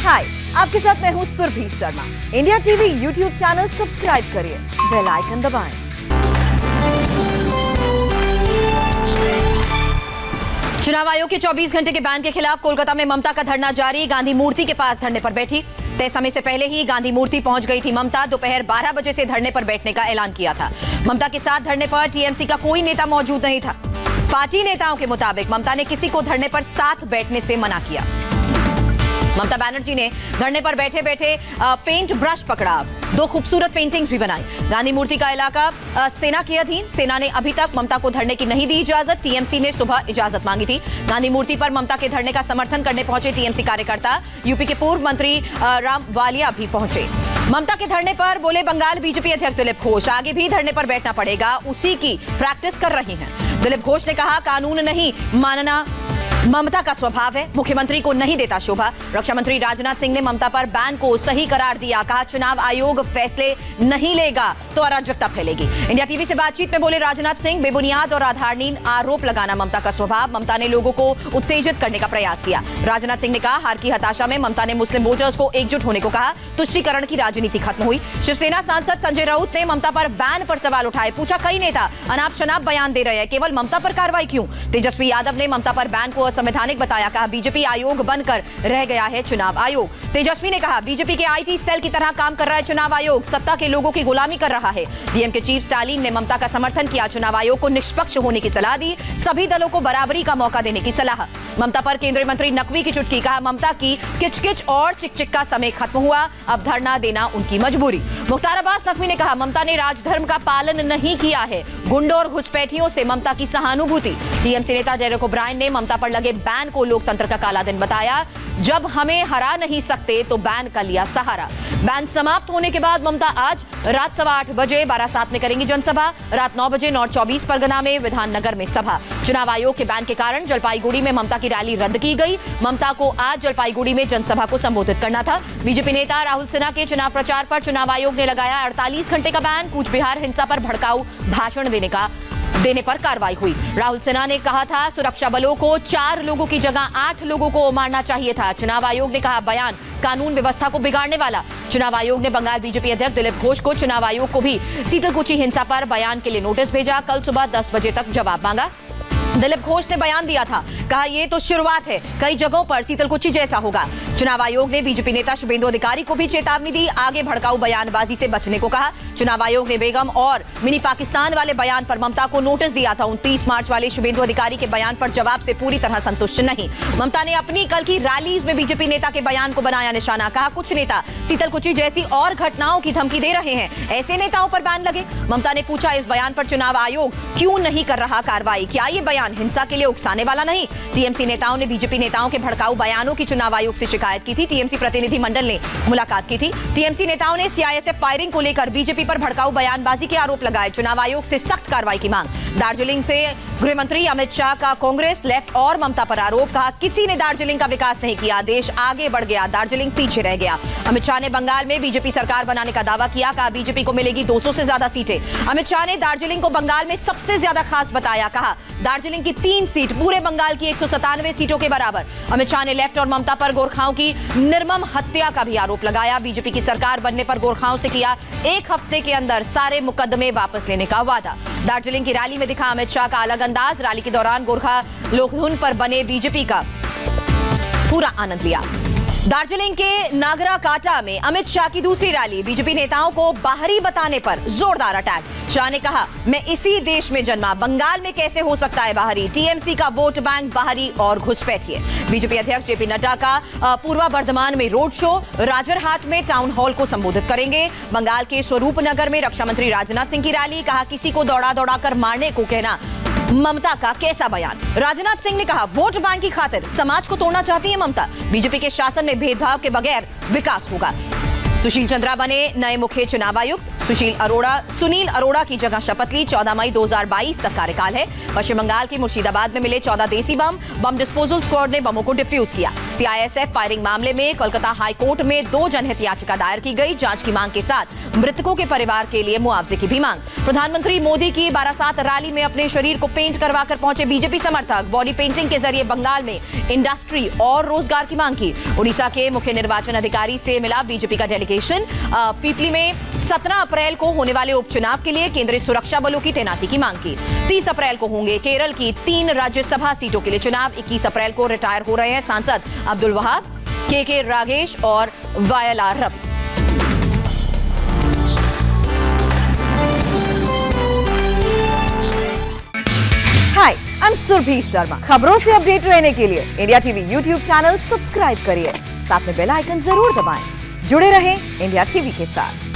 हाय, आपके साथ मैं हूं Surabhi Sharma. India TV YouTube channel subscribe करिए, बेल आइकन दबाएं। चुनाव आयोग के 24 घंटे के बैन के खिलाफ कोलकाता में ममता का धरना जारी। गांधी मूर्ति के पास धरने पर बैठी। तय समय से पहले ही गांधी मूर्ति पहुंच गई थी ममता। दोपहर 12 बजे से धरने पर बैठने का ऐलान किया था। ममता के साथ धरने पर टीएमसी का कोई नेता मौजूद नहीं था। पार्टी नेताओं के मुताबिक ममता ने किसी को धरने पर साथ बैठने से मना किया। ममता बनर्जी ने धरने पर बैठे बैठे पेंट ब्रश पकड़ा, 2 खूबसूरत पेंटिंग्स भी बनाई। गांधी मूर्ति का इलाका सेना के अधीन। सेना ने अभी तक ममता को धरने की नहीं दी इजाजत। टीएमसी ने सुबह इजाजत मांगी थी। गांधी मूर्ति पर ममता के धरने का समर्थन करने पहुंचे टीएमसी कार्यकर्ता। यूपी के पूर्व मंत्री राम वालिया भी पहुंचे। ममता के धरने पर बोले बंगाल बीजेपी अध्यक्ष दिलीप घोष, आगे भी धरने पर बैठना पड़ेगा, उसी की प्रैक्टिस कर रही हैं। दिलीप घोष ने कहा, कानून नहीं मानना ममता का स्वभाव है, मुख्यमंत्री को नहीं देता शोभा। रक्षा मंत्री राजनाथ सिंह ने ममता पर बैन को सही करार दिया। कहा, चुनाव आयोग फैसले नहीं लेगा तो अराजकता फैलेगी। इंडिया टीवी से बातचीत में बोले राजनाथ सिंह, बेबुनियाद और आधारहीन आरोप लगाना ममता का स्वभाव। ममता ने लोगों को उत्तेजित करने का प्रयास किया। राजनाथ सिंह ने कहा, हार की हताशा में ममता ने मुस्लिम वोटर्स को एकजुट होने को कहा। तुष्टीकरण की राजनीति खत्म हुई। शिवसेना सांसद संजय राउत ने ममता पर बैन पर सवाल उठाए। पूछा, कई नेता अनाप शनाप बयान दे रहे हैं, केवल ममता पर कार्रवाई क्यों? तेजस्वी यादव ने ममता पर बैन को असंवैधानिक बताया। कहा, बीजेपी आयोग बनकर रह गया है चुनाव आयोग। तेजस्वी ने कहा, बीजेपी के आईटी सेल की तरह काम कर रहा है चुनाव आयोग, सत्ता के लोगों की गुलामी कर रहा है। डीएम के चीफ स्टालिन ने ममता का समर्थन किया। चुनाव आयोग को निष्पक्ष होने की सलाह दी। सभी दलों को बराबरी का मौका देने की सलाह। ममता पर केंद्रीय मंत्री नकवी की चुटकी। कहा, ममता की किचकिच और चिकचिक का समय खत्म हुआ, अब धरना देना उनकी मजबूरी। मुख्तार अब्बास नकवी ने कहा, ममता ने राजधर्म का पालन नहीं किया है, गुंडों और घुसपैठियों से ममता की सहानुभूति। टीएमसी नेता डेरेक ओब्रायन ने ममता पर लगे बैन को लोकतंत्र का काला दिन बताया। जब हमें हरा नहीं सकते तो बैन का लिया सहारा। बैन समाप्त होने के बाद ममता आज रात 8:15 बजे बारासात में करेंगी जनसभा। रात 9 बजे नॉर्थ 24 परगना में विधाननगर में सभा। चुनाव आयोग के बैन के कारण जलपाईगुड़ी में ममता की रैली रद्द की गई। ममता को आज जलपाईगुड़ी में जनसभा को संबोधित करना था। बीजेपी नेता राहुल सिन्हा के चुनाव प्रचार पर चुनाव आयोग ने लगाया 48 घंटे का बैन। कूच बिहार हिंसा पर भड़काऊ भाषण देने पर कार्रवाई हुई। राहुल सिन्हा ने कहा था, सुरक्षा बलों को 4 लोगों की जगह 8 लोगों को मारना चाहिए था। चुनाव आयोग ने कहा, बयान कानून व्यवस्था को बिगाड़ने वाला। चुनाव आयोग ने बंगाल बीजेपी अध्यक्ष दिलीप घोष को चुनाव आयोग को भी सीतलकुची हिंसा पर बयान के लिए नोटिस भेजा। कल सुबह 10 बजे तक जवाब मांगा। दिलीप घोष ने बयान दिया था। कहा, यह तो शुरुआत है, कई जगहों पर सीतलकुची जैसा होगा। चुनाव आयोग ने बीजेपी नेता शुभेंदु अधिकारी को भी चेतावनी दी। आगे भड़काऊ बयानबाजी से बचने को कहा। चुनाव आयोग ने बेगम और मिनी पाकिस्तान वाले बयान पर ममता को नोटिस दिया था। 29 मार्च वाले शुभेंदु अधिकारी के बयान पर जवाब से पूरी तरह संतुष्ट नहीं। ममता ने अपनी कल की रैलीज में बीजेपी नेता के बयान को बनाया निशाना। कहा, कुछ नेता सीतलकुची जैसी और घटनाओं की धमकी दे रहे हैं, ऐसे नेताओं पर बैन लगे। ममता ने पूछा, इस बयान पर चुनाव आयोग क्यों नहीं कर रहा कार्रवाई? क्या ये बयान हिंसा के लिए उकसाने वाला नहीं? टीएमसी नेताओं ने बीजेपी नेताओं के भड़काऊ बयानों की चुनाव आयोग से शिकायत की थी। टीएमसी प्रतिनिधि मंडल ने मुलाकात की थी। टीएमसी नेताओं ने सीआईएसएफ फायरिंग को लेकर बीजेपी पर भड़काऊ बयानबाजी के आरोप लगाए। चुनाव आयोग से सख्त कार्रवाई की मांग। दार्जिलिंग से गृह मंत्री अमित शाह का कांग्रेस, लेफ्ट और ममता पर आरोप। कहा, किसी ने दार्जिलिंग का विकास नहीं किया, देश आगे बढ़ गया, दार्जिलिंग पीछे रह गया। अमित शाह ने बंगाल में बीजेपी सरकार बनाने का दावा किया। कहा, बीजेपी को मिलेगी 200 से ज्यादा सीटें। अमित शाह ने दार्जिलिंग को बंगाल में सबसे ज्यादा खास बताया। कहा, दार्जिलिंग की 3 सीट पूरे बंगाल की 197 सीटों के बराबर। अमित शाह ने लेफ्ट और ममता पर गोरखाओं की निर्मम हत्या का भी आरोप लगाया। बीजेपी की सरकार बनने पर गोरखाओं से किया 1 हफ्ते के अंदर सारे मुकदमे वापस लेने का वादा। दार्जिलिंग की रैली में दिखा अमित शाह का अलग अंदाज। रैली के दौरान गोरखा लोकधुन पर बने बीजेपी का पूरा आनंद लिया। दार्जिलिंग के नागरा काटा में अमित शाह की दूसरी रैली। बीजेपी नेताओं को बाहरी बताने पर जोरदार अटैक। शाह ने कहा, मैं इसी देश में जन्मा, बंगाल में कैसे हो सकता है बाहरी? टीएमसी का वोट बैंक बाहरी और घुसपैठिए। बीजेपी अध्यक्ष जेपी नड्डा का पूर्वा बर्धमान में रोड शो। राजरहाट में टाउन हॉल को संबोधित करेंगे। बंगाल के स्वरूपनगर में रक्षा मंत्री राजनाथ सिंह की रैली। कहा, किसी को दौड़ा दौड़ा कर मारने को कहना ममता का कैसा बयान? राजनाथ सिंह ने कहा, वोट बैंक की खातिर समाज को तोड़ना चाहती है ममता। बीजेपी के शासन में भेदभाव के बगैर विकास होगा। सुशील चंद्रा बने नए मुख्य चुनाव आयुक्त। सुनील अरोड़ा की जगह शपथ ली। 14 मई 2022 तक कार्यकाल है। पश्चिम बंगाल के मुर्शिदाबाद में मिले 14 देसी बम डिस्पोजल स्क्वाड ने बमों को डिफ्यूज किया। सीआईएसएफ फायरिंग मामले में कोलकाता हाईकोर्ट में 2 जनहित याचिका दायर की गई। जांच की मांग के साथ मृतकों के परिवार के लिए मुआवजे की भी मांग। प्रधानमंत्री मोदी की बारासात रैली में अपने शरीर को पेंट करवाकर पहुंचे बीजेपी समर्थक। बॉडी पेंटिंग के जरिए बंगाल में इंडस्ट्री और रोजगार की मांग की। उड़ीसा के मुख्य निर्वाचन अधिकारी से मिला बीजेपी का डेलीगेशन। पीपली में 17 अप्रैल को होने वाले उपचुनाव के लिए केंद्रीय सुरक्षा बलों की तैनाती की मांग की। 30 अप्रैल को होंगे केरल की 3 राज्यसभा सीटों के लिए चुनाव। 21 अप्रैल को रिटायर हो रहे हैं सांसद अब्दुल वहाब, के रागेश और वायलार रवि। हाय, आई एम सुरभि शर्मा। खबरों से अपडेट रहने के लिए India TV YouTube channel subscribe करिए, साथ में बेल आइकन जरूर दबाएं। जुड़े रहें इंडिया टीवी के साथ।